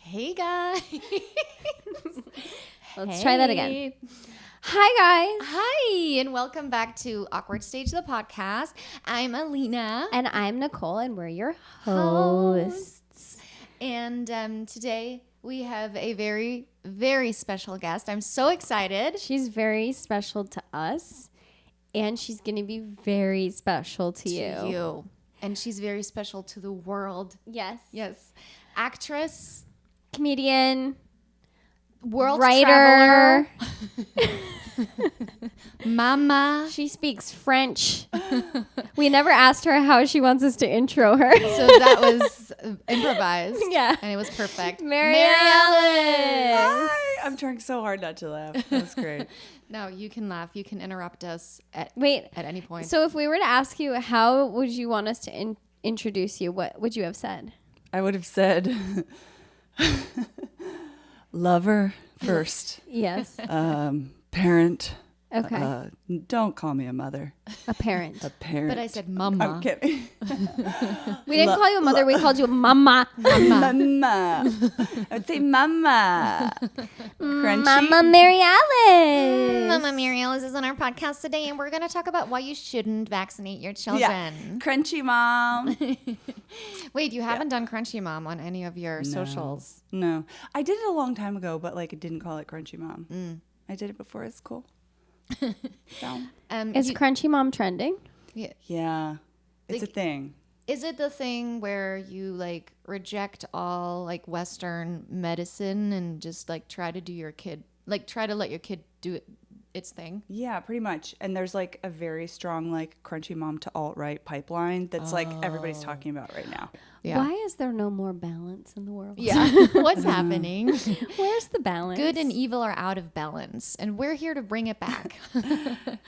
Hey guys. Let's try that again. Hi guys. Hi, and welcome back to Awkward Stage, the podcast. I'm Alina. And I'm Nicole, and we're your hosts. And today we have a very, very special guest. I'm so excited. She's very special to us, and she's going to be very special to you. And she's very special to the world. Yes. Yes. Actress, comedian, world writer, mama. She speaks French. We never asked her how she wants us to intro her. So that was improvised. Yeah. And it was perfect. Mary-Alice. Hi. I'm trying so hard not to laugh. That was great. No, you can laugh. You can interrupt us at any point. So if we were to ask you, how would you want us to introduce you? What would you have said? I would have said lover first. Yes. Parent. Okay. Don't call me a mother. A parent. A parent. But I said mama. I'm kidding. We didn't call you a mother. We called you a mama. Mama. I would say mama. Crunchy. Mama Mary-Alice. Mama Mary-Alice is on our podcast today, and we're going to talk about why you shouldn't vaccinate your children. Yeah. Crunchy mom. Wait, you haven't done Crunchy Mom on any of your socials? No. I did it a long time ago, but like it didn't call it Crunchy Mom. I did it before. It's cool. So. Is Crunchy Mom trending? Yeah. It's a thing. Is it the thing where you like reject all like Western medicine and just like try to let your kid do its thing? Yeah, pretty much. And there's like a very strong like Crunchy Mom to alt-right pipeline that's like everybody's talking about right now. Yeah. Why is there no more balance in the world? Yeah. What's happening? Where's the balance? Good and evil are out of balance, and we're here to bring it back.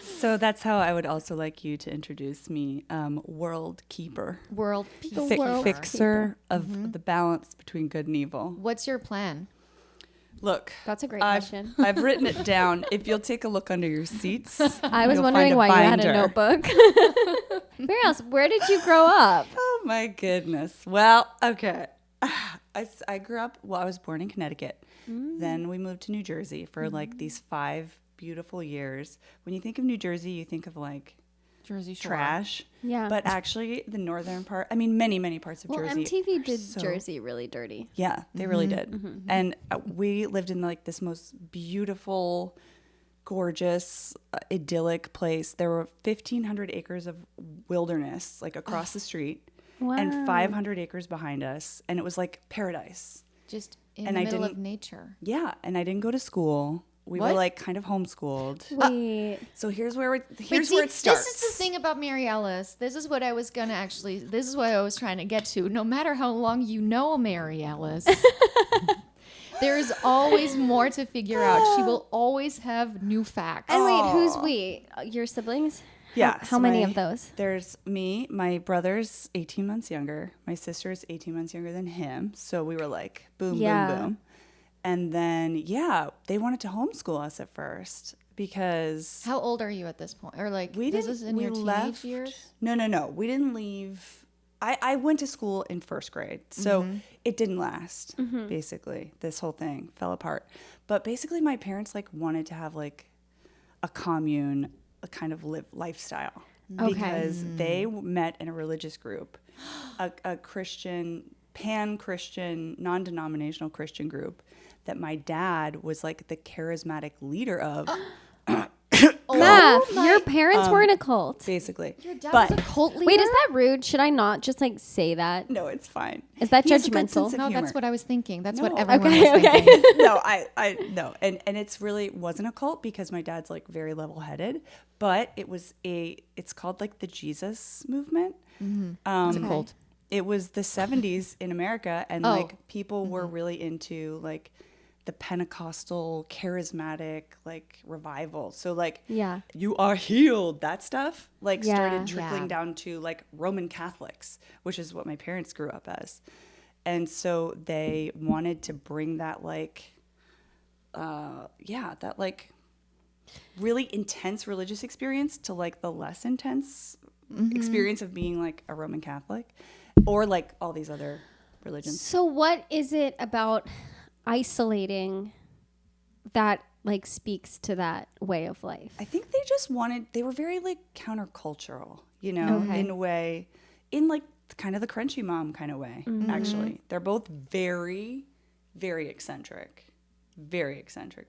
So that's how I would also like you to introduce me, world keeper. World Fixer of the balance between good and evil. What's your plan? Look, That's a great question. I've written it down. If you'll take a look under your seats, I was you'll wondering find why you had a binder. notebook. Mary-Alice, where did you grow up? Oh my goodness. Well, okay. I grew up, I was born in Connecticut. Then we moved to New Jersey for like these 5 beautiful years. When you think of New Jersey, you think of like Jersey Shore. trash. Yeah. But actually the northern part, I mean, many parts of Well, Jersey. MTV did Jersey really dirty. Yeah, they really did. And we lived in like this most beautiful, gorgeous, idyllic place. There were 1,500 acres of wilderness like across the street. Wow. And 500 acres behind us. And it was like paradise. Just in And the I middle of didn't- nature. Yeah. And I didn't go to school. We What? were like kind of homeschooled. Wait. So here's where it starts. This is the thing about Mary-Alice. This is what I was trying to get to. No matter how long you know Mary-Alice, there is always more to figure out. She will always have new facts. And wait, who's we? Your siblings? Yeah. How many of those? There's me. My brother's 18 months younger. My sister's 18 months younger than him. So we were like, boom, Yeah. boom, boom. And then, they wanted to homeschool us at first because How old are you at this point? Or like, we this didn't. is in we your teenage left. years? No. We didn't leave. I went to school in first grade, so it didn't last. Basically, this whole thing fell apart. But basically, my parents like wanted to have like a commune, a kind of lifestyle, because they met in a religious group, a Christian, pan-Christian, non-denominational Christian group that my dad was like the charismatic leader of. Math, your parents were in a cult. Basically. Your dad But was a cult leader? Wait, is that rude? Should I not just like say that? no, it's fine. Is that He has a good judgmental? sense of No, humor. that's what I was thinking. That's No. what everyone Okay, was okay. thinking. No, I no, and it's really wasn't a cult because my dad's like very level-headed, but it's called like the Jesus movement. It's a cult. It was the 70s in America, and like people were really into like the Pentecostal charismatic like revival. So like Yeah. you are healed, that stuff like Yeah. started trickling Yeah. down to like Roman Catholics, which is what my parents grew up as. And so they wanted to bring that like that like really intense religious experience to like the less intense experience of being like a Roman Catholic or like all these other religions. So what is it about isolating that like speaks to that way of life? I think they were very like countercultural, you know, in a way, in like kind of the crunchy mom kind of way, actually. They're both very, very eccentric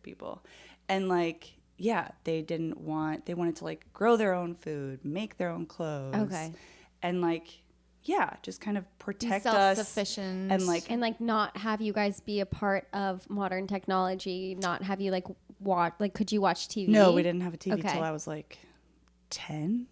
people. And like, yeah, they wanted to like grow their own food, make their own clothes. Okay. And like, yeah, just kind of protect us. Self-sufficient. And like not have you guys be a part of modern technology, not have you like watch, like could you watch TV? No, we didn't have a TV Okay. till I was like 10.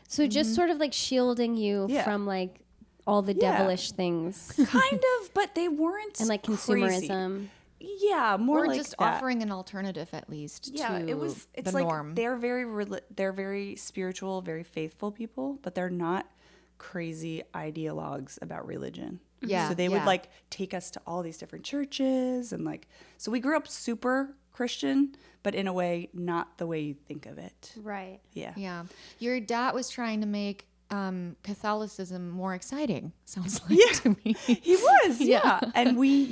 So just sort of like shielding you from like all the devilish things Kind of, but they weren't and like crazy. consumerism. Yeah, more or like just that. offering an alternative at least Yeah, to it's the like norm. they're very spiritual, very faithful people, but they're not crazy ideologues about religion. Yeah, So they would yeah. like take us to all these different churches and like, so we grew up super Christian, but in a way not the way you think of it. Right. Yeah. Yeah. Your dad was trying to make Catholicism more exciting, sounds like to me. He was, yeah. And we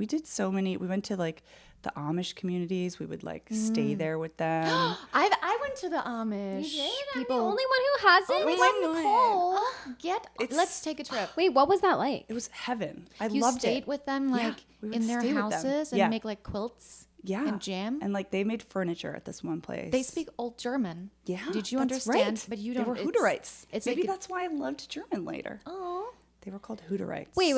did so many. We went to like the Amish communities. We would like stay there with them. I went to the Amish. I'm the only one who hasn't. Oh my God, Nicole, let's take a trip. Wait, what was that like? It was heaven. I You loved stayed it. with them like we would in their stay with them. houses and Yeah. make like quilts Yeah. and jam. And like they made furniture at this one place. They speak Old German. Yeah. Did you that's understand? Right. But you They don't. were Hutterites. It's Maybe like that's why I loved German later. oh. They were called Hutterites. Wait.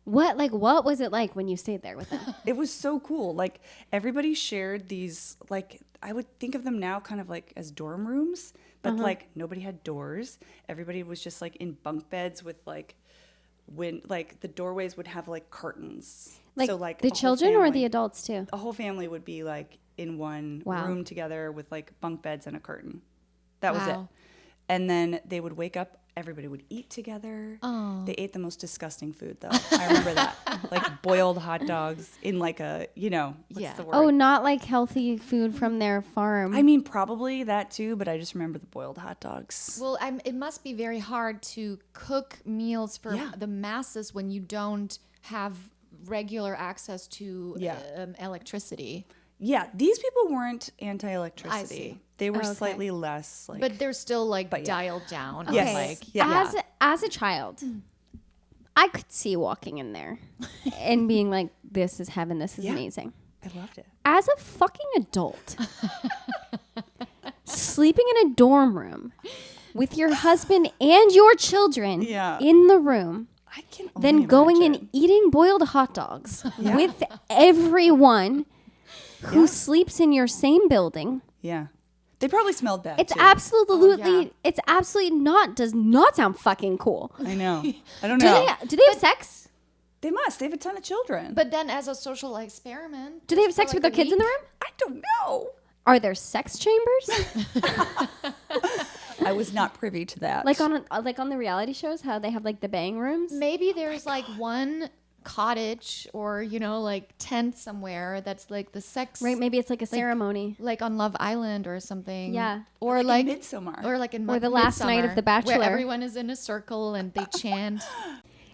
What was it like when you stayed there with them? It was so cool. Like everybody shared these, like I would think of them now kind of like as dorm rooms, but like nobody had doors. Everybody was just like in bunk beds with like the doorways would have like curtains. Like, so like the a whole children or family- the adults too? a whole family would be like in one Wow. room together with like bunk beds and a curtain. That was it. Wow. And then they would wake up, everybody would eat together. Oh. They ate the most disgusting food though. I remember that. Like boiled hot dogs in like a, what's Yeah. the word? Oh, not like healthy food from their farm. I mean, probably that too, but I just remember the boiled hot dogs. Well, it must be very hard to cook meals for Yeah. the masses when you don't have regular access to Yeah. electricity. Yeah, these people weren't anti-electricity. see. They were Okay. slightly less like. But they're still like But yeah. dialed down. Yes. Like, Yeah. As a child, I could see walking in there and being like, "This is heaven. This is Yeah. amazing." I loved it. As a fucking adult, sleeping in a dorm room with your husband and your children Yeah. in the room, I can then only going imagine. and eating boiled hot dogs with everyone who sleeps in your same building. Yeah. They probably smelled bad. It's too. absolutely, it's absolutely does not sound fucking cool. I know. I don't Do know. they have sex? They must. They have a ton of children. but then as a social experiment, Do they have just for, sex with like, their a kids in the week? room? I don't know. Are there sex chambers? I was not privy to that. like on the reality shows, how they have like the bang rooms? Maybe there's like one cottage or like tent somewhere that's like the sex Right, maybe it's like a ceremony. like on Love Island or something. Yeah. Or in like Midsommar. Or like in Or the last night of Midsommar, The Bachelor. where everyone is in a circle and they chant.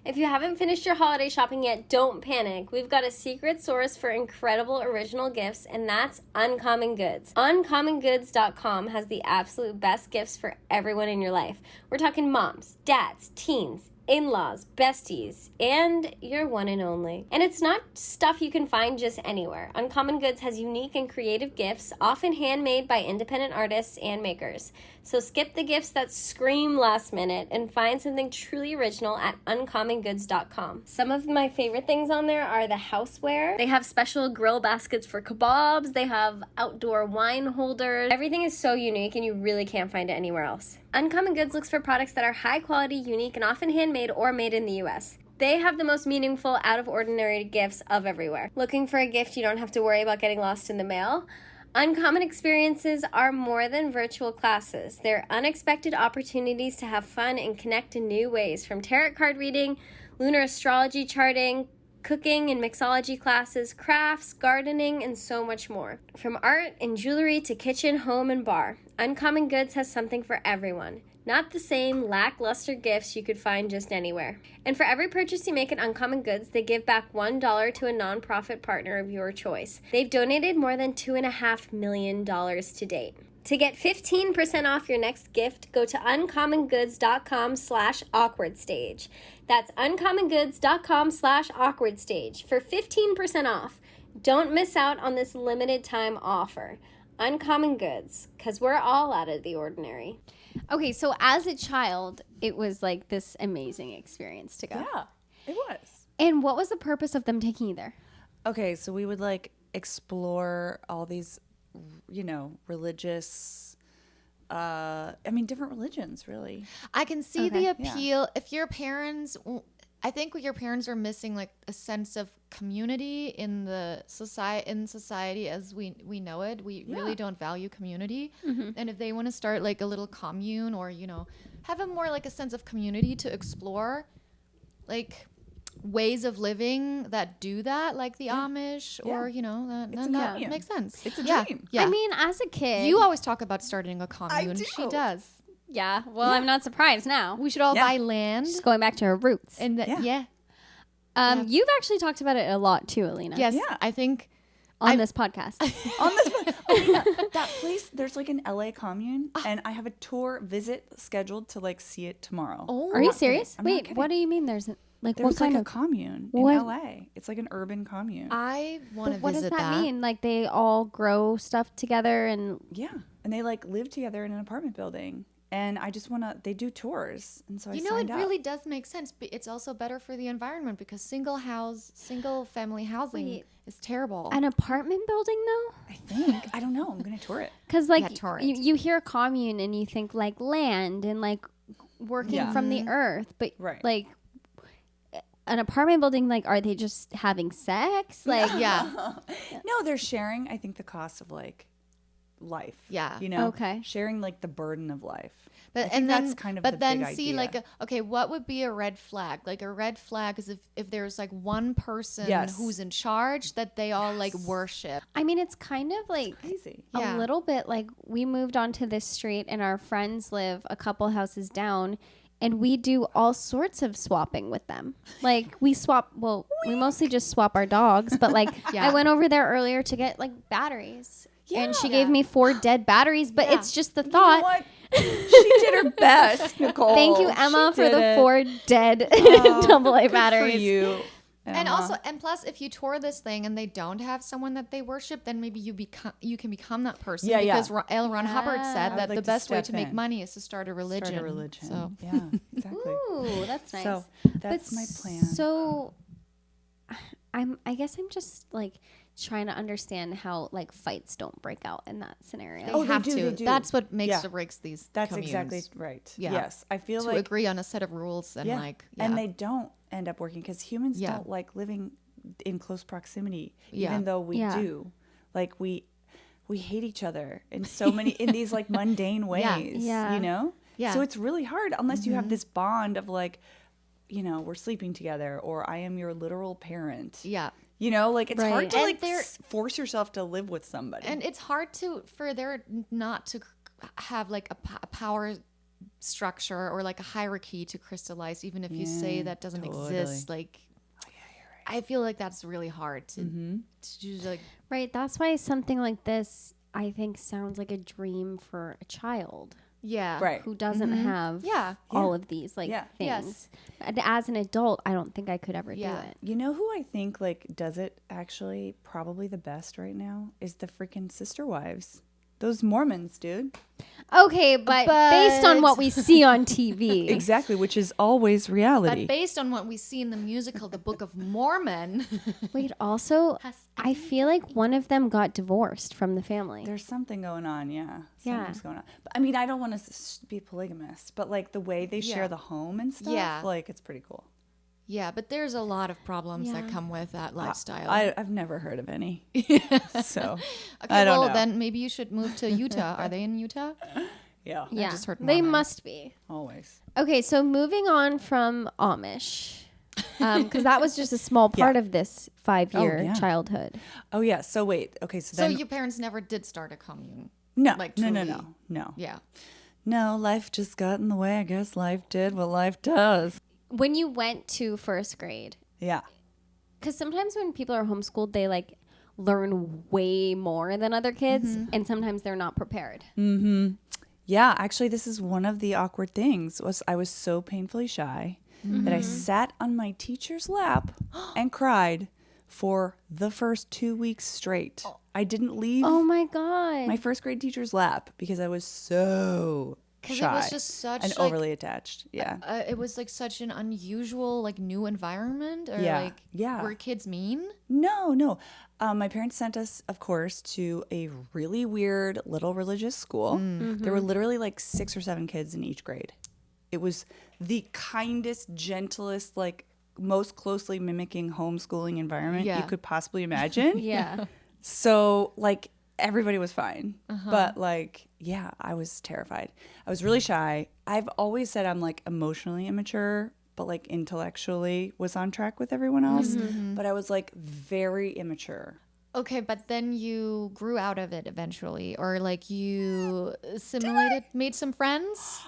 If you haven't finished your holiday shopping yet, don't panic. We've got a secret source for incredible original gifts, and that's Uncommon Goods. UncommonGoods.com has the absolute best gifts for everyone in your life. We're talking moms, dads, teens, in-laws, besties, and your one and only. And it's not stuff you can find just anywhere. Uncommon Goods has unique and creative gifts, often handmade by independent artists and makers. So skip the gifts that scream last minute and find something truly original at uncommongoods.com. Some of my favorite things on there are the houseware. They have special grill baskets for kebabs. They have outdoor wine holders. Everything is so unique and you really can't find it anywhere else. Uncommon Goods looks for products that are high quality, unique, and often handmade or made in the US. They have the most meaningful, out-of-ordinary gifts of everywhere. Looking for a gift you don't have to worry about getting lost in the mail? Uncommon experiences are more than virtual classes. They're unexpected opportunities to have fun and connect in new ways, from tarot card reading, lunar astrology charting, cooking and mixology classes, crafts, gardening, and so much more. From art and jewelry to kitchen, home, and bar, Uncommon Goods has something for everyone. Not the same lackluster gifts you could find just anywhere. And for every purchase you make at Uncommon Goods, they give back $1 to a nonprofit partner of your choice. They've donated more than $2.5 million to date. To get 15% off your next gift, go to uncommongoods.com/awkwardstage. That's uncommongoods.com/awkwardstage for 15% off. Don't miss out on this limited time offer. Uncommon Goods, because we're all out of the ordinary. Okay, so as a child, it was like this amazing experience to go. Yeah, it was. And what was the purpose of them taking you there? Okay, so we would like explore all these, religious, different religions, really. I can see Okay. the appeal. If your parents, I think your parents are missing like a sense of community in the society as we know it. We really don't value community. And if they want to start like a little commune or, have a more like a sense of community to explore like ways of living that do that, like the Amish or, that makes sense. It's a Yeah. dream. Yeah. I mean, as a kid, You always talk about starting a commune. do. She does. yeah. Well, I'm not surprised now. We should all Yeah. buy land. Just going back to our roots. And Yeah. You've actually talked about it a lot too, Alina. Yes, Yeah. I think on this podcast. On this one, that place, there's like an LA commune, and I have a tour visit scheduled to like see it tomorrow. Oh, Are you serious? I'm not Wait, kidding. what do you mean? There's what There's kind like of a commune what- in LA. It's like an urban commune. I want to What does visit that that. mean? Like they all grow stuff together and Yeah, and they like live together in an apartment building. And I just want to. They do tours, and so I It signed up. really does make sense, but it's also better for the environment because single family housing Wait. is terrible. an apartment building though? I think I don't know. I'm gonna tour it. Because like tour it. you hear commune and you think like land and like working Yeah. from the earth, but Right. like an apartment building, like are they just having sex? Like yeah, No, they're sharing. I think the cost of like life. Yeah. Okay. Sharing like the burden of life. but I think and then that's kind of but the then big see idea. like okay, what would be a red flag? Like a red flag is if there's like one person Yes. who's in charge that they all like worship. I mean, it's kind of like Crazy. Yeah. a little bit like we moved onto this street and our friends live a couple houses down and we do all sorts of swapping with them. Like we swap, well, we mostly just swap our dogs, but like Yeah. I went over there earlier to get like batteries. And she Yeah. gave me 4 dead batteries, but Yeah. it's just the You know thought. what? She did her best, Nicole. Thank you, Emma, She for did the it. 4 dead Oh, AA good batteries. For you. And Emma. plus, if you tour this thing and they don't have someone that they worship, then maybe you can become that person. Yeah, yeah. because L. Ron Hubbard said I that would the like to best way step to make in. money is to start a religion. Start a religion. So Yeah, exactly. Ooh, that's nice. So that's my plan. So I guess I'm just like trying to understand how like fights don't break out in that scenario. they Oh, they have do, to. they do. That's what makes Yeah. or breaks these. That's communes, exactly right. Yeah. Yes, I feel to like agree on a set of rules and and they don't end up working because humans Yeah. don't like living in close proximity, Yeah. even though we Yeah. do. Like we hate each other in so many in these like mundane ways. Yeah. You know. Yeah. So it's really hard unless you have this bond of like, we're sleeping together, or I am your literal parent. yeah. Like it's hard Right. to And like there- force yourself to live with somebody. And it's hard for there not to have like a power structure or like a hierarchy to crystallize, even if you say Yeah, that doesn't totally. exist. Like, I feel like that's really hard to do. Like, Right. That's why something like this I think sounds like a dream for a child yeah, right. who doesn't have Yeah. all of these like Yeah. things. Yes. And as an adult, I don't think I could ever Yeah. do it. You know who I think like does it actually probably the best right now is the freaking Sister Wives. Those Mormons, dude. Okay, but based on what we see on TV. Exactly, which is always reality. But based on what we see in the musical, The Book of Mormon, Wait, also, I feel like one of them got divorced from the family. There's something going on, yeah. Yeah. Something's going on. But, I mean, I don't want to be polygamous, but like the way they share Yeah. the home and stuff, Yeah. like it's pretty cool. yeah, but there's a lot of problems that Yeah. come with that lifestyle. I've never heard of any. So, okay, I don't well know. then maybe you should move to Utah. Are they in Utah? yeah, Yeah, just heard they Mormon. must be. always. Okay, so moving on from Amish, because that was just a small part of this 5-year yeah. childhood. Oh, yeah. So, wait. Okay, so So then. your parents never did start a commune? no, like, no, truly. no. Yeah. no, life just got in the way. I guess life did what life does. When you went to first grade, Yeah. because sometimes when people are homeschooled, they like learn way more than other kids, and sometimes they're not prepared. Yeah, actually, this is one of the awkward things. Was I was so painfully shy that I sat on my teacher's lap and cried for the first 2 weeks straight. I didn't leave Oh my god! my first grade teacher's lap because I was so Because shy it was just such and like, overly attached. Yeah. it was like such an unusual like new environment, or Yeah, like yeah. were kids mean? No. My parents sent us, of course, to a really weird little religious school. There were literally like 6 or 7 kids in each grade. It was the kindest, gentlest, like most closely mimicking homeschooling environment you Yeah. could possibly imagine. Yeah. So like everybody was fine. But like, yeah, I was terrified. I was really shy. I've always said I'm like emotionally immature, but like intellectually was on track with everyone else. But I was like very immature. Okay, but then you grew out of it eventually, or like you assimilated, made some friends.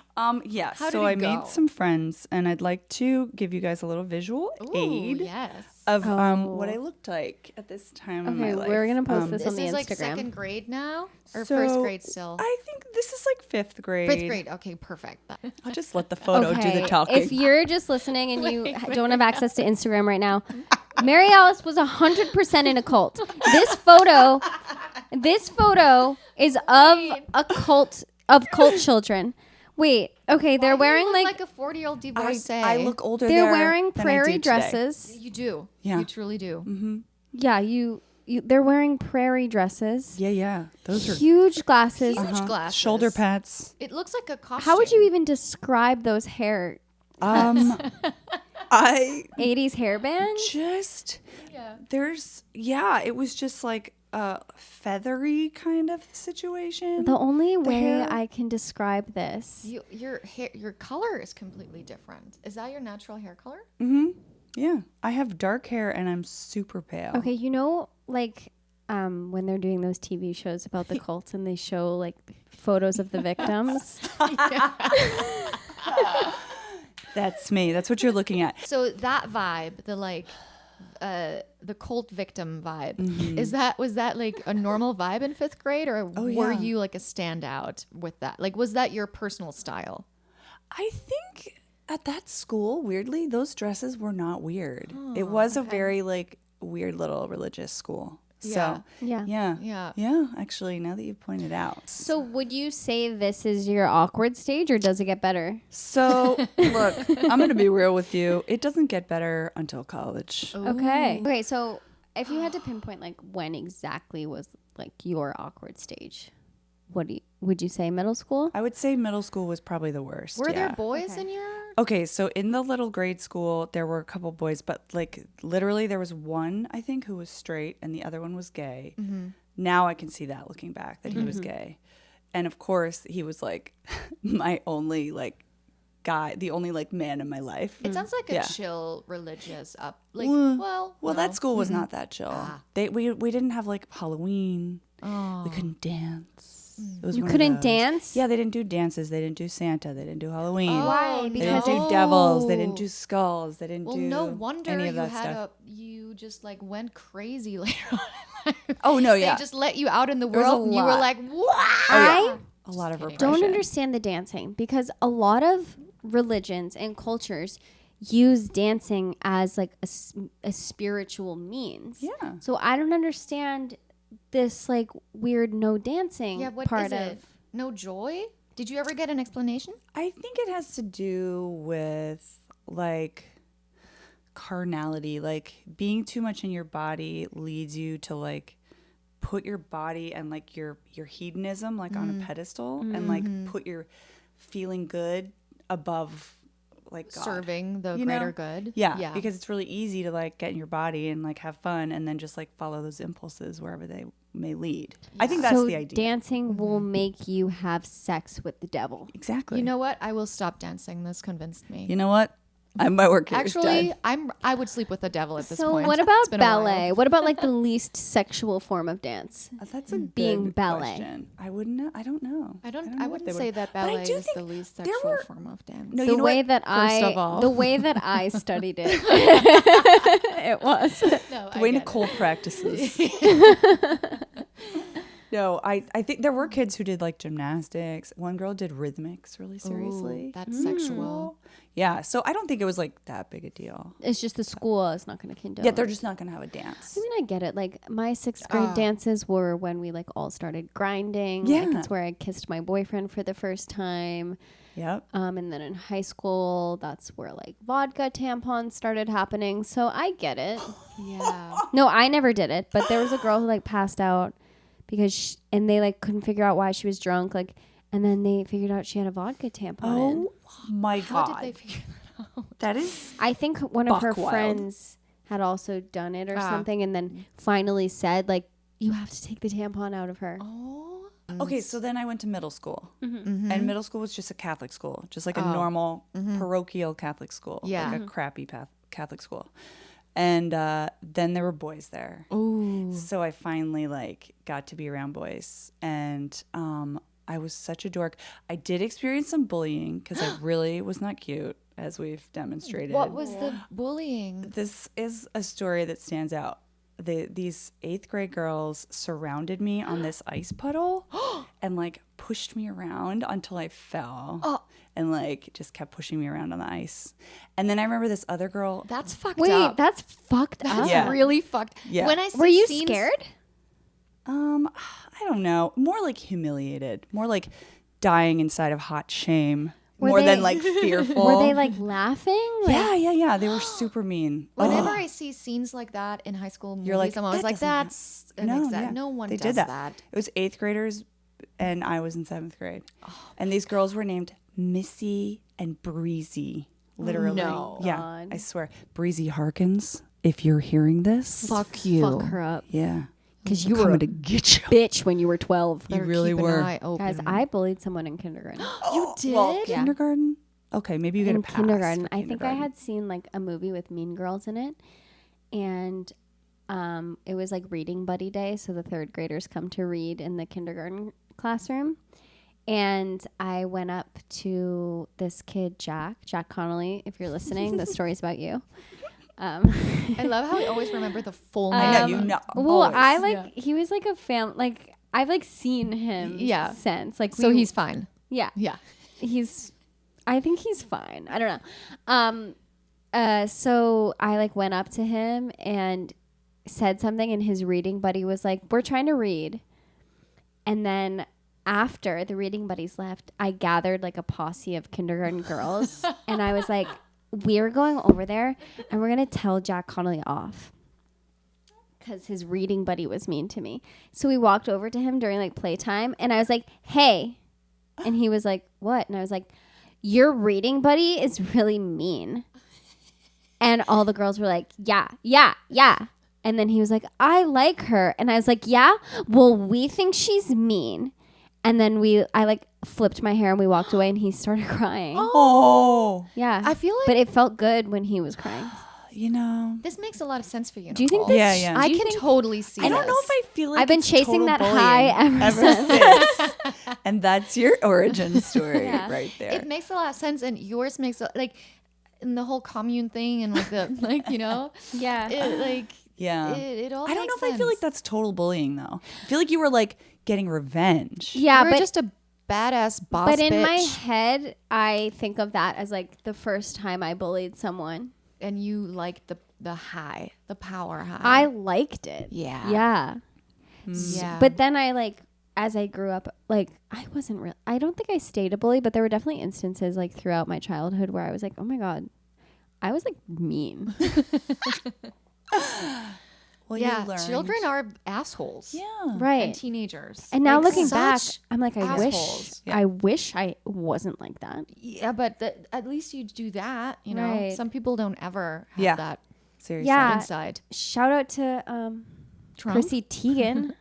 Yeah, How so did it I made go? some friends, and I'd like to give you guys a little visual aid Ooh, yes. of what I looked like at this time in my Okay, life. we're gonna post this on This the is like Instagram. second grade now, or So, first grade still. I think this is like 5th grade. Fifth grade. Okay, perfect. I'll just let the photo do the talking. If you're just listening and you don't have access to Instagram right now, Mary-Alice was 100% in a cult. This photo is of a cult of cult children. Wait, okay, they're wearing You look like a 40-year-old divorcee. I look older they're there wearing than I prairie do today. dresses. You do. Yeah. You truly do. Yeah, they're wearing prairie dresses. Yeah. Those are Huge glasses. Huge glasses. shoulder pads. It looks like a costume. How would you even describe those hair I 80s hairband? just Yeah. it was just like a feathery kind of situation. The only way hair- I can describe this. Your hair, your color is completely different. Is that your natural hair color? Yeah, I have dark hair and I'm super pale. Okay, you know, like when they're doing those TV shows about the cults and they show like photos of the victims. That's me. That's what you're looking at. So that vibe, the like, the cult victim vibe, was that like a normal vibe in 5th grade, or were yeah. you like a standout with that? Like, was that your personal style? I think at that school, weirdly, those dresses were not weird. It was a very like weird little religious school. So Yeah. yeah. Actually, now that you pointed out. So would you say this is your awkward stage, or does it get better? So look, I'm gonna be real with you. It doesn't get better until college. Okay. Okay, so if you had to pinpoint like when exactly was like your awkward stage, would you say middle school? I would say middle school was probably the worst. Were there yeah. boys in your? Okay, so in the little grade school, there were a couple boys, but like literally there was one, I think, who was straight and the other one was gay. Now I can see that looking back, that he was gay. And of course, he was like my only like guy, the only like man in my life. It sounds like a Yeah. chill religious up. Like, Well, no. that school was not that chill. We didn't have like Halloween. We couldn't dance. It was You one of couldn't those. dance? Yeah, they didn't do dances. They didn't do Santa. They didn't do Halloween. Why? Oh, They didn't no. do devils. They didn't do skulls. They didn't Well, do no wonder any you of that had stuff. you just like went crazy later on in life. Oh no, yeah, They just let you out in the was a world and you were lot. like, what? I a lot of repression. don't understand the dancing, because a lot of religions and cultures use dancing as like a spiritual means. Yeah. So I don't understand this like weird no dancing Yeah, what part is it? No joy? Did you ever get an explanation? I think it has to do with like carnality, like being too much in your body leads you to like put your body and like your hedonism like on a pedestal and like put your feeling good above like God. Serving the You know? greater good? Yeah, because it's really easy to like get in your body and like have fun and then just like follow those impulses wherever they may lead. I think that's so the idea. dancing will make you have sex with the devil. Exactly. You know what? I will stop dancing. This convinced me. You know what? I might work here. Actually, I would sleep with the devil at this So point. what It's about been a while. ballet? What about like the least sexual form of dance? That's a Being good ballet. question. I wouldn't know. I don't know. I know what wouldn't they say would- that But I ballet do is think the least there sexual were- form of dance. No, The you know way what? that of all. the way that I studied it, it was. No, The way Nicole practices. No, I think there were kids who did like gymnastics. One girl did rhythmics really seriously. That's sexual. Yeah, so I don't think it was like that big a deal. It's just the school is not going to condone. Yeah, they're just not gonna have a dance. I mean, I get it. Like my sixth grade dances were when we like all started grinding. Yeah. Like, it's where I kissed my boyfriend for the first time. Yep. And then in high school, that's where like vodka tampons started happening. So I get it. Yeah. No, I never did it, but there was a girl who like passed out because and they like couldn't figure out why she was drunk. Like, and then they figured out she had a vodka tampon in. Oh my How god. did they figure that out? That is I think one of her Buck wild. friends had also done it or something, and then finally said like, "You have to take the tampon out of her." Oh. okay. So then I went to middle school, and middle school was just a Catholic school, just like a normal parochial Catholic school, Yeah. like a crappy Catholic school. And then there were boys there. Ooh. So I finally like got to be around boys, and I was such a dork. I did experience some bullying because I really was not cute, as we've demonstrated. What was the bullying? This is a story that stands out. These 8th grade girls surrounded me on this ice puddle and like pushed me around until I fell and like just kept pushing me around on the ice. And then I remember this other girl. That's fucked Wait, up. that's fucked up. That's Yeah. really fucked. Yeah. When I see Were you scenes- scared? I don't know, more like humiliated, more like dying inside of hot shame, Were more they- than like fearful. Were they like laughing? Like, Yeah. They were super mean. Whenever I see scenes like that in high school movies, You're like, I'm always "That like, doesn't happen." that's an yeah. no one they does did that. that. It was 8th graders, and I was in 7th grade. And these girls were named Missy and Breezy. Literally. No. Yeah, God. I swear. Breezy Harkins, if you're hearing this. Fuck you. Fuck her up. Yeah. Because you Coming were a to get you. bitch when you were 12. You really Keep an were. eye open. Guys, I bullied someone in kindergarten. You did? Well, Yeah. kindergarten? Okay, maybe you get In a pass. kindergarten. for I think I kindergarten. had seen like a movie with Mean Girls in it. And it was like reading buddy day. So the 3rd graders come to read in the kindergarten classroom. And I went up to this kid, Jack Connolly. If you're listening, the story's about you. I love how we always remember the full name. I know, you know. Well, always. I like, he was like a like, I've like seen him Yeah. since. Like, So he's fine. yeah. Yeah. I think he's fine. I don't know. So I like went up to him and said something, and his reading buddy was like, "We're trying to read." And then after the reading buddies left, I gathered like a posse of kindergarten girls, and I was like, "We're going over there, and we're gonna tell Jack Connolly off." Because his reading buddy was mean to me. So we walked over to him during like playtime, and I was like, "Hey," and he was like, "What?" And I was like, "Your reading buddy is really mean." And all the girls were like, yeah. And then he was like, "I like her." And I was like, "Yeah? Well, we think she's mean." And then I like flipped my hair and we walked away, and he started crying. Oh, Yeah. I feel like but it felt good when he was crying. you know. this makes a lot of sense for you. Do you think Nicole. this? Yeah. I do you can think- totally see I don't know this. if I feel like I've been it's chasing total that bullying high ever since. And that's your origin story Yeah. right there. It makes a lot of sense, and yours makes like in the whole commune thing and like the like Yeah. it, like yeah. it all. I don't know makes if I feel like sense. that's total bullying though. I feel like you were like getting revenge. Yeah, You're but just a badass boss. But in my bitch, head, I think of that as like the first time I bullied someone. and you like the power high. I liked it. Yeah. Yeah. yeah. But then I like, as I grew up, like I wasn't real. I don't think I stayed a bully, but there were definitely instances like throughout my childhood where I was like, oh my God, I was like mean. Well, yeah, you learned. children are assholes. Yeah. Right. And teenagers. And now Like, looking back, such I'm like, assholes. I wish I wasn't like that. Yeah, but at least you do that. You know, Right. some people don't ever have Yeah. that Seriously. Yeah. inside. Shout out to Trump? Chrissy Teigen.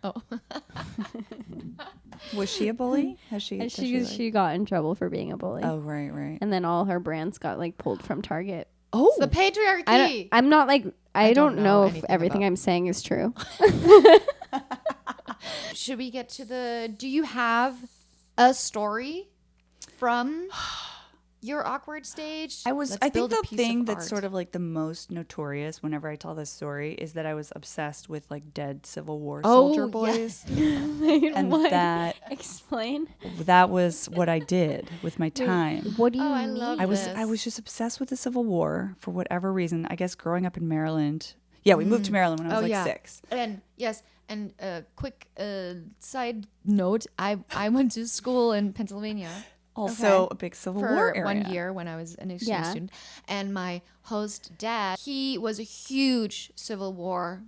Was she a bully? Has she? And does she, like- she got in trouble for being a bully. Oh, right. And then all her brands got like pulled from Target. Oh, It's the patriarchy. I'm not like I don't know if anything everything about- I'm saying is true. Should we get to the? Do you have a story from your awkward stage? I Let's think build a the piece thing of that's art. sort of like the most notorious whenever I tell this story is that I was obsessed with like dead Civil War soldier boys. And What? that Explain. was what I did with my time. What do you Oh, I mean? love I was this. just obsessed with the Civil War for whatever reason. I guess growing up in Maryland. Yeah, we moved to Maryland when I was like 6. And yes, and quick side note: I went to school in Pennsylvania. Also a big Civil War For area. 1 year when I was an exchange Yeah. student. And my host dad, he was a huge Civil War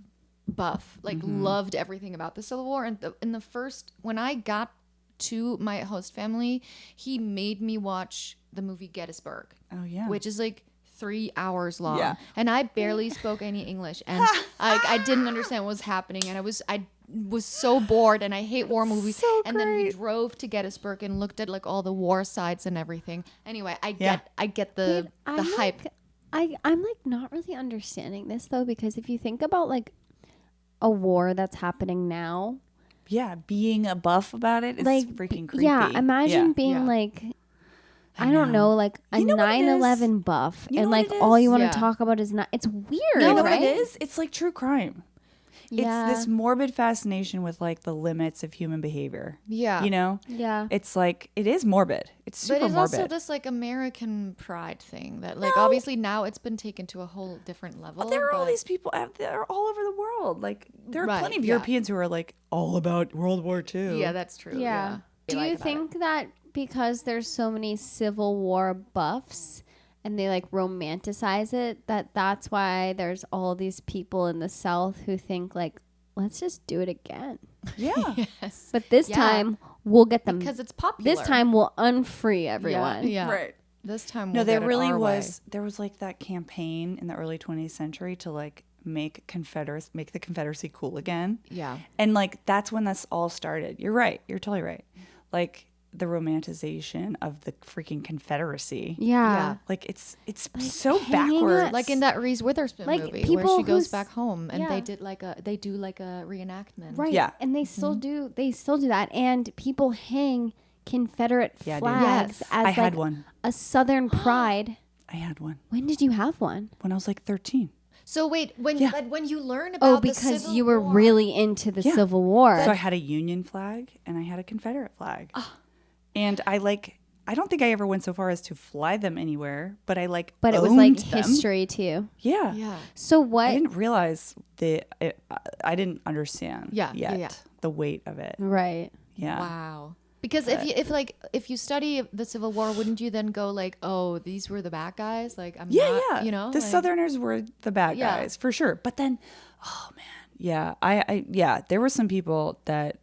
buff, like loved everything about the Civil War. And in the first, when I got to my host family, he made me watch the movie Gettysburg, Oh yeah. which is like 3 hours long. Yeah. And I barely spoke any English, and I didn't understand what was happening, and I was so bored, and I hate war movies. So and then we great. drove to Gettysburg and looked at like all the war sites and everything. Anyway, I Yeah. get the I'm hype. I'm like not really understanding this though, because if you think about like a war that's happening now, Yeah, being a buff about it is like freaking creepy. yeah, imagine being Yeah. like I don't know, like a You know what it is? 9/11 buff, You know and what like it all is? you want to Yeah. talk about is not. It's weird, You know right? what it is? It's like true crime. Yeah. It's this morbid fascination with like the limits of human behavior. Yeah. You know? Yeah. It's like it is morbid. It's super But it's morbid. also this like American pride thing that like obviously now it's been taken to a whole different level. There are all but- these people out there all over the world. Like there are Right, plenty of yeah. Europeans who are like all about World War II. Yeah, that's true. Yeah. Do Like you about think that because there's so many Civil War buffs and they like romanticize it, that's why there's all these people in the South who think like, let's just do it again. Yeah. Yes. But this Yeah. time we'll get them. Because it's popular. This time we'll unfree everyone. Yeah. Right. This time No, we'll there get it really our way. was. There was like that campaign in the early 20th century to like make the Confederacy cool again. Yeah. And like that's when this all started. You're right. You're totally right. Like the romanticization of the freaking Confederacy. Yeah. Like it's so hanging backwards. Like in that Reese Witherspoon Like, movie people where she goes who's- back home and yeah. they do like a reenactment. Right. Yeah. And they still do that. And people hang Confederate Yeah, dude. flags Yes. as I had like one. a Southern pride. I had one When did you have one? when I was like 13. So wait, when Yeah. but when you learn about Oh, the because Civil you were War- really into the Yeah. Civil War. So I had a Union flag and I had a Confederate flag. And I don't think I ever went so far as to fly them anywhere, but I like But it was like owned them. history too. Yeah. Yeah. So I what? didn't realize I didn't understand Yeah, yet yeah. the weight of it. Right. Yeah. Wow. Because if you study the Civil War, wouldn't you then go like, oh, these were the bad guys? Like I'm Yeah, not, yeah. you know, the like- Southerners were the bad Yeah. guys for sure. But then, oh man, yeah, yeah, there were some people that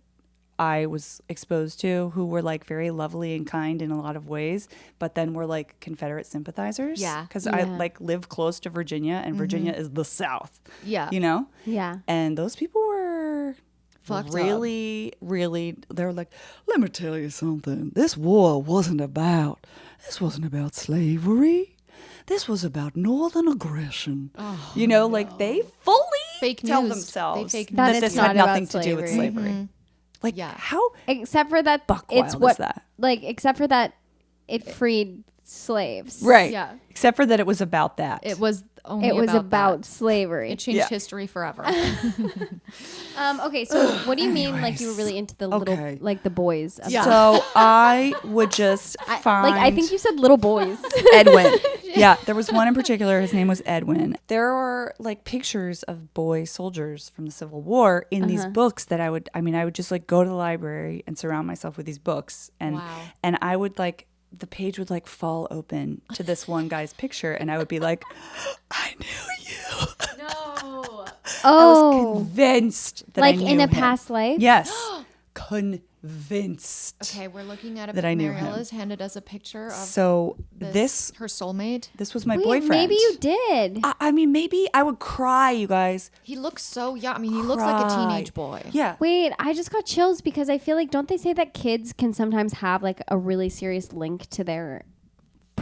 I was exposed to who were like very lovely and kind in a lot of ways, but then were like Confederate sympathizers. Yeah. because I Yeah. like live close to Virginia, and Virginia is the South. Yeah. You know, Yeah. and those people were Fucked up. really, really. They were like, let me tell you something. This war wasn't about slavery. This was about Northern aggression. You know, like they fully Fake tell news. themselves They fake That that it's this not had about nothing to do with slavery. slavery. Like, Yeah. how Except for that, buck it's wild what is that? like except for that it freed slaves. Right. Yeah. Except for that it was about that. It was only It was about that. slavery. It changed Yeah. history forever. Okay, so what do you mean like you were really into the little Okay. like the boys? Yeah. So I would just find Like I think you said little boys. Edwin. Yeah, there was one in particular. His name was Edwin. There are like pictures of boy soldiers from the Civil War in these books that I would just like go to the library and surround myself with these books, and Wow. and I would like the page would like fall open to this one guy's picture, and I would be like, I knew you. No. I was Oh, convinced that like I knew in a him. past life. Yes, convinced. Okay, we're looking at a That I knew him. Mary-Alice handed us a picture of So this her soulmate. was my Wait, boyfriend. maybe you did. I mean, maybe I would cry, you guys. He looks so young. I mean, he looks like a Cry. teenage boy. Yeah. Wait, I just got chills because I feel like don't they say that kids can sometimes have like a really serious link to their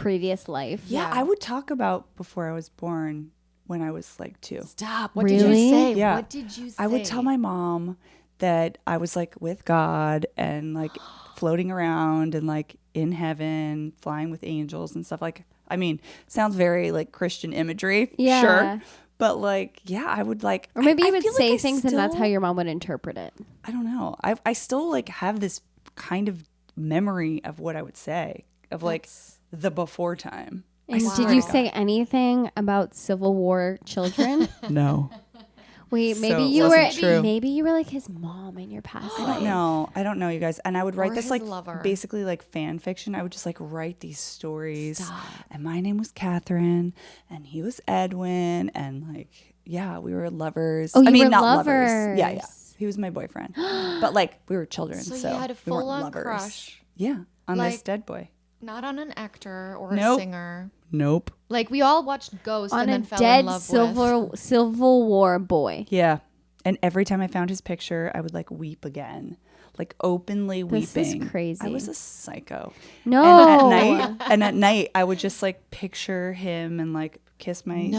previous life. Yeah, Yeah. I would talk about before I was born when I was like 2. Stop. What did Really? you say? Yeah. What did you say? I would tell my mom that I was like with God and like floating around and like in heaven, flying with angels and stuff. Like, I mean, sounds very like Christian imagery, Yeah. sure. But like, yeah, I would like, Or maybe I you would feel like say I things and that's how still- your mom would interpret it. I don't know. I still like have this kind of memory of what I would say of like the before time. And did swear you to say anything about Civil War children? No. Wait, So maybe it you wasn't were true. maybe you were like his mom in your past I life. don't know. I don't know, you guys. And I would write Or this his like lover. basically like fan fiction. I would just like write these stories. And my name was Catherine, and he was Edwin, and like yeah, we were lovers. Oh, I you mean, were not lovers. Yeah, yeah. lovers. He was my boyfriend, but like we were children, So so, you had a we weren't full-on lovers. crush? Yeah, on this Like- dead boy. Not on an actor or a Nope. singer. Nope. Like we all watched Ghost On and a then fell in dead love with. Civil War boy. Yeah. And every time I found his picture, I would like weep again, like openly This is weeping. crazy. I was a psycho. No. And at night, I would just like picture him and like kiss my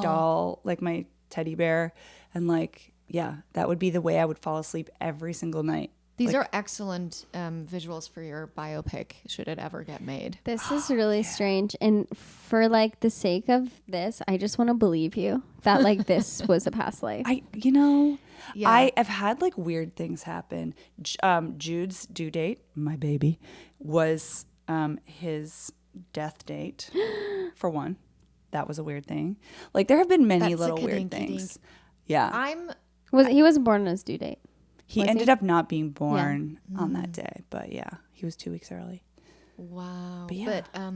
doll, like my teddy bear, and like yeah, that would be the way I would fall asleep every single night. These Like- are excellent visuals for your biopic, should it ever get made. This is really strange. And for like the sake of this, I just want to believe you that like this was a past life. Yeah. I have had like weird things happen. Jude's due date, my baby, was his death date. For one, that was a weird thing. Like there have been many That's little like a weird dinky things. Yeah, He wasn't born on his due date. he was ended he? up not being born on Mm. that day, but yeah, he was 2 weeks early. Wow. But yeah.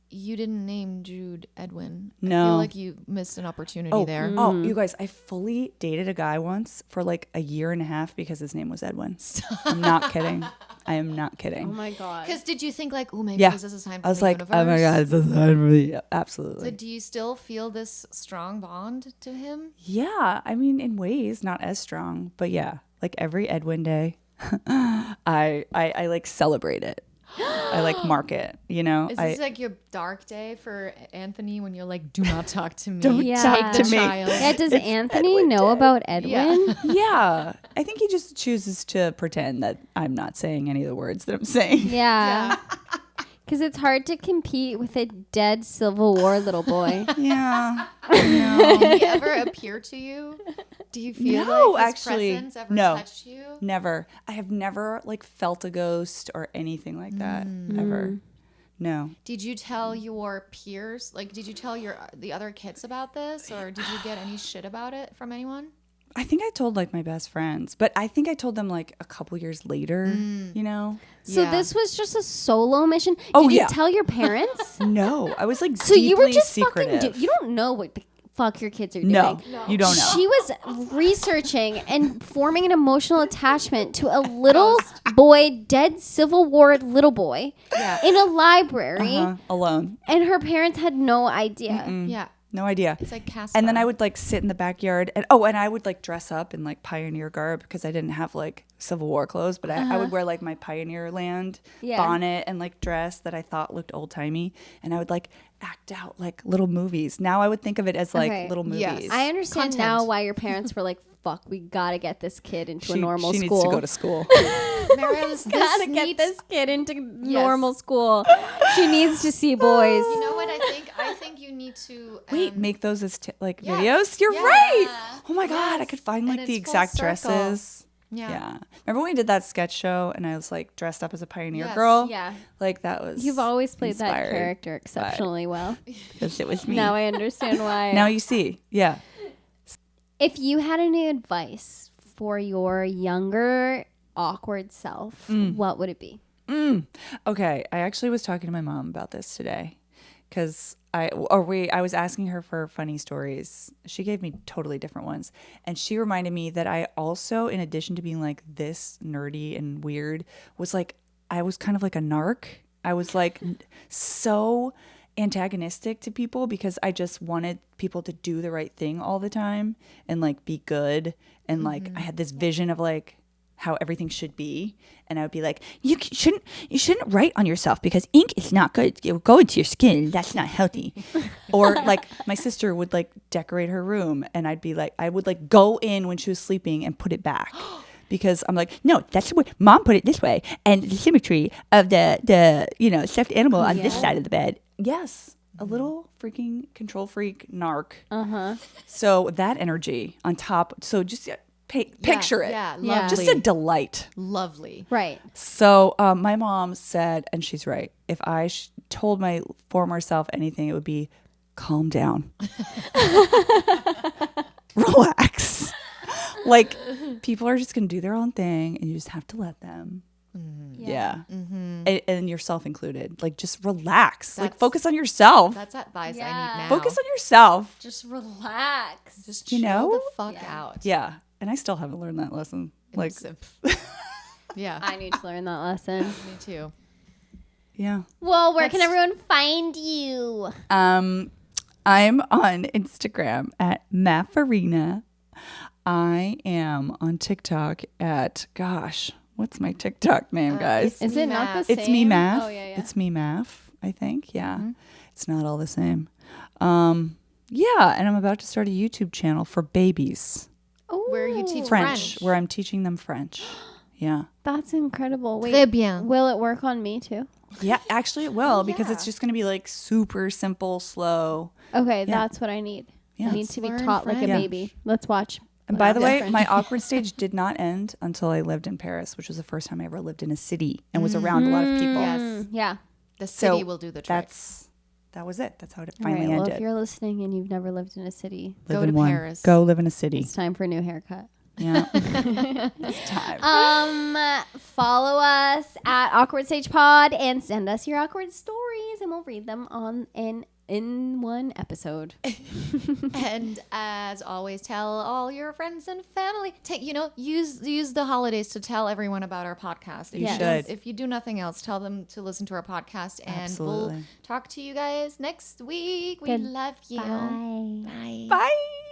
You didn't name Jude Edwin. I No. feel like you missed an opportunity there. Oh, you guys, I fully dated a guy once for like a year and a half because his name was Edwin. I'm not kidding. I am not kidding. Oh my god. Because did you think like, oh, maybe Yeah. this is a sign from I was the like, universe? oh my God, this is really, absolutely. So do you still feel this strong bond to him? Yeah, I mean, in ways, not as strong, but yeah, like every Edwin day, I like celebrate it. I like mark it, you know. Is this like your dark day for Anthony when you're like, do not talk to me? Don't Yeah. talk to the me. child. Yeah, does Anthony know about Edwin? Yeah, I think he just chooses to pretend that I'm not saying any of the words that I'm saying. Yeah. Because it's hard to compete with a dead Civil War little boy. Yeah. Did he ever appear to you? Do you feel No, like his actually, presence ever no. touched you? Never. I have never like felt a ghost or anything like that ever. No. Did you tell your peers? Like, did you tell the other kids about this, or did you get any shit about it from anyone? I think I told like my best friends, but I think I told them like a couple years later, you know? So Yeah. this was just a solo mission. Oh, Did yeah. you tell your parents? No, I was like So you were deeply just secretive. fucking. You don't know what the fuck your kids are doing. No, you don't know. She was researching and forming an emotional attachment to a little boy, dead Civil War little boy, in a library, Alone. and her parents had no idea. Yeah, No idea. it's like Casper. And then I would like sit in the backyard and I would like dress up in like pioneer garb because I didn't have like Civil War clothes, but I would wear like my Pioneer Land Yeah. bonnet and like dress that I thought looked old timey, and I would like act out like little movies. Now I would think of it as like Okay. little movies. Yes. I understand Content. now why your parents were like, "Fuck, we gotta get this kid into a normal she school. needs to go to school. Mary-Alice, Gotta this get needs- this kid into normal school. She needs to see boys." You know what I think? I think you need to Wait, make those as like Yes. videos? You're Yeah. right. Oh my God, I Yes. could find And like the it's full exact circle. dresses. Yeah. Remember when we did that sketch show and I was like dressed up as a pioneer Yes. girl? Yeah. Like that was You've always played that inspired character exceptionally well. because it was me. Now I understand why. Now you see. Yeah. If you had any advice for your younger, awkward self, what would it be? Okay, I actually was talking to my mom about this today because I was asking her for funny stories. She gave me totally different ones, and she reminded me that I also, in addition to being like this nerdy and weird, was like I was kind of like a narc. I was like so antagonistic to people because I just wanted people to do the right thing all the time and like be good, and like I had this vision of like how everything should be, and I would be like, you shouldn't write on yourself because ink is not good. It will go into your skin. That's not healthy. Or like my sister would like decorate her room, and I would like go in when she was sleeping and put it back. Because I'm like, no, that's the way Mom put it this way, and the symmetry of the stuffed animal on this side of the bed. Yes, a little freaking control freak narc. So that energy on top. So just picture it. Yeah, Yeah. lovely. Just a delight. Lovely. Right. So my mom said, and she's right, if I told my former self anything, it would be calm down. Relax. Like, people are just going to do their own thing, and you just have to let them. Yeah. And yourself included. Like, just relax. Like, focus on yourself. That's advice I Yeah. need now. Focus on yourself. Just relax. Just you chill know? the fuck out. Yeah. And I still haven't learned that lesson. Like, yeah, I need to learn that lesson. me too. yeah. Well, where can everyone find you? I'm on Instagram at Farina. I am on TikTok at, gosh, what's my TikTok name, guys? Is it not the same? It's me, Math. Oh, yeah. It's me, Math, I think. Yeah. It's not all the same. Yeah. And I'm about to start a YouTube channel for babies. Where you teach French, where I'm teaching them French. Yeah. That's incredible. Wait, Très bien. will it work on me too? Yeah, actually it will because it's just going to be like super simple, slow. Okay, that's what I need. Yeah. I need to be Learn taught like a French. baby. Let's watch. And by the way, French. my awkward stage did not end until I lived in Paris, which was the first time I ever lived in a city and was around a lot of people. Yes. Yeah. The city So will do the trick. that was it. That's how it All finally right, well, if ended. you're listening and you've never lived in a city, Go Live in to one. Paris. Go live in a city. it's time for a new haircut. Yeah. It's time. Follow us at Awkward Stage Pod and send us your awkward stories, and we'll read them on in one episode. And as always, tell all your friends and family. Use the holidays to tell everyone about our podcast. You should. If you do nothing else, tell them to listen to our podcast, and we'll Absolutely. talk to you guys next week. We love you. Bye. Bye. Bye.